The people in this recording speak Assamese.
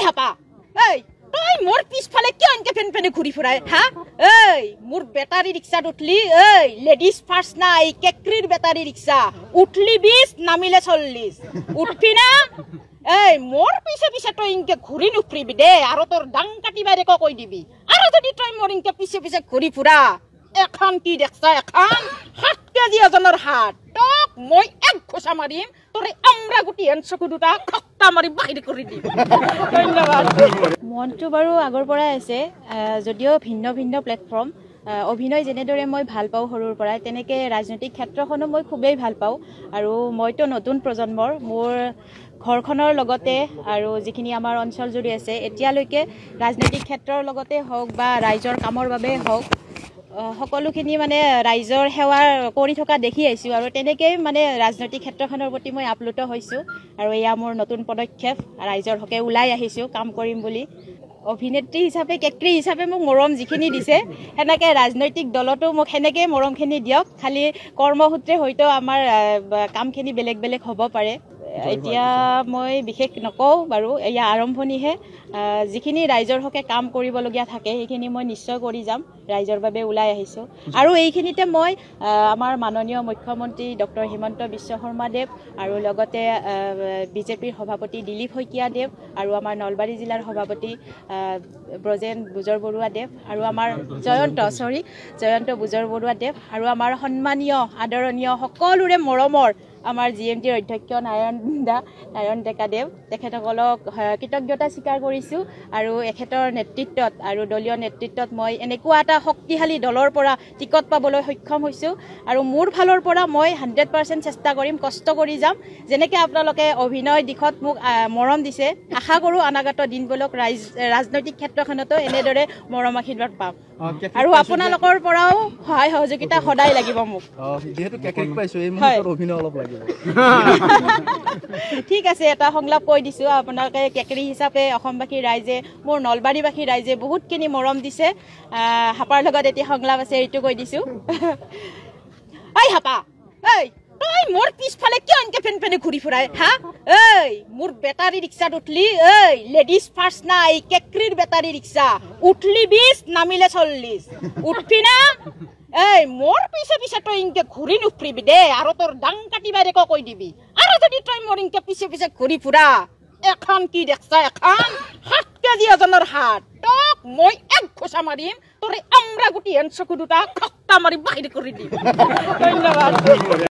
হাপা এই তই মোৰ পিছফালে কিয় এনকে ফেন ফেনে ঘুৰি ফুৰাই হা এই মোর বেটারি রিক্সাত উঠলি এই লেডিজ ফার্স্ট না এই কেকরির বেটারি রিক্সা উঠলি 20 নামিলে 40 উঠবি না এই মোর পিছে পিছে তই ইনকে ঘুরি নুফরিবি দে আৰু তোৰ ডাং কাটি বাইৰে কই দিবি আৰু যদি তই মোৰ ইনকে পিছে পিছে ঘুৰি ফুৰা এখন কি দেখছা এখন 7 কেজি ওজনৰ হাত টক মই এক ঘোষা মাৰিম তোৰে আমৰা গুটি এনচকু দুটা খক্কা মাৰি বাহিৰ কৰি দিম ধন্যবাদ মনটো বাৰু আগৰ পৰাই আছে যদিও ভিন্ন ভিন্ন প্লেটফৰ্ম অভিনয় যেনেদৰে মই ভাল পাওঁ সৰুৰ পৰাই তেনেকৈ ৰাজনৈতিক ক্ষেত্ৰখনো মই খুবেই ভাল পাওঁ আৰু মইতো নতুন প্ৰজন্মৰ মোৰ ঘৰখনৰ লগতে আৰু যিখিনি আমাৰ অঞ্চল জুৰি আছে এতিয়ালৈকে ৰাজনৈতিক ক্ষেত্ৰৰ লগতে হওক বা ৰাইজৰ কামৰ বাবে হওক সকলোখিনি মানে ৰাইজৰ সেৱা কৰি থকা দেখি আহিছোঁ আৰু তেনেকৈ মানে ৰাজনৈতিক ক্ষেত্ৰখনৰ প্ৰতি মই আপ্লুত হৈছোঁ আৰু এয়া মোৰ নতুন পদক্ষেপ ৰাইজৰ হকে ওলাই আহিছোঁ কাম কৰিম বুলি অভিনেত্ৰী হিচাপে কেকৰি হিচাপে মোক মৰম যিখিনি দিছে সেনেকৈ ৰাজনৈতিক দলতো মোক সেনেকৈ মৰমখিনি দিয়ক খালি কৰ্মসূত্ৰে হয়তো আমাৰ কামখিনি বেলেগ বেলেগ হ'ব পাৰে এতিয়া মই বিশেষ নকওঁ বাৰু এয়া আৰম্ভণিহে যিখিনি ৰাইজৰ হকে কাম কৰিবলগীয়া থাকে সেইখিনি মই নিশ্চয় কৰি যাম ৰাইজৰ বাবে ওলাই আহিছোঁ আৰু এইখিনিতে মই আমাৰ মাননীয় মুখ্যমন্ত্ৰী ডক্টৰ হিমন্ত বিশ্ব শৰ্মাদেৱ আৰু লগতে বিজেপিৰ সভাপতি দিলীপ শইকীয়াদেৱ আৰু আমাৰ নলবাৰী জিলাৰ সভাপতি ব্ৰজেন বুজৰবৰুৱাদেৱ আৰু আমাৰ জয়ন্ত বুজৰবৰুৱাদেৱ আৰু আমাৰ সন্মানীয় আদৰণীয় সকলোৰে মৰমৰ আমাৰ জিএমটিৰ অধ্যক্ষ নাৰায়ণ ডেকাদেৱ তেখেতসকলক কৃতজ্ঞতা স্বীকাৰ কৰিছোঁ আৰু এখেতৰ নেতৃত্বত আৰু দলীয় নেতৃত্বত মই এনেকুৱা এটা শক্তিশালী দলৰ পৰা টিকট পাবলৈ সক্ষম হৈছোঁ আৰু মোৰ ফালৰ পৰা মই 100% চেষ্টা কৰিম কষ্ট কৰি যাম যেনেকৈ আপোনালোকে অভিনয় দিশত মোক মৰম দিছে আশা কৰোঁ অনাগত দিনবোৰক ৰাজনৈতিক ক্ষেত্ৰখনতো এনেদৰে মৰম আশীৰ্বাদ পাম আৰু আপোনালোকৰ পৰাও সহায় সহযোগিতা সদায় লাগিব মোক যেহেতু কেকেক পাইছো এই মুহূৰ্তত অভিনয় অলপ লাগিব ঠিক আছে এটা সংলাপ কৈ দিছোঁ আপোনালোকে কেকৰি হিচাপে অসমবাসী ৰাইজে মোৰ নলবাৰীবাসী ৰাইজে বহুতখিনি মৰম দিছে হাপাৰ লগত এটি সংলাপ আছে এইটো কৈ দিছোঁ এই হাপা এই তই মোর পিছফালে কিয় এনকে ফেন ফেনে ঘুরি ফুৰাই হা এই মোর বেটারি রিক্সাত উঠলি এই লেডিজ ফার্স্ট না এই কেকরির বেটারি রিক্সা উঠলি 20 নামিলে 40 উঠবি না এই মোর পিছে পিছে তই ইনকে ঘুরি নুফরিবি দে আৰু তোৰ ডাং কাটি বাইৰে কই দিবি আৰু যদি তই মোৰ ইনকে পিছে পিছে ঘুৰি ফুৰা এখন কি দেখছা এখন 7 কেজি ওজনৰ হাত টক মই এক ঘোষা মাৰিম তোৰে আমৰা গুটি এনচকু দুটা খক্কা মাৰি বাহিৰ কৰি দিম ধন্যবাদ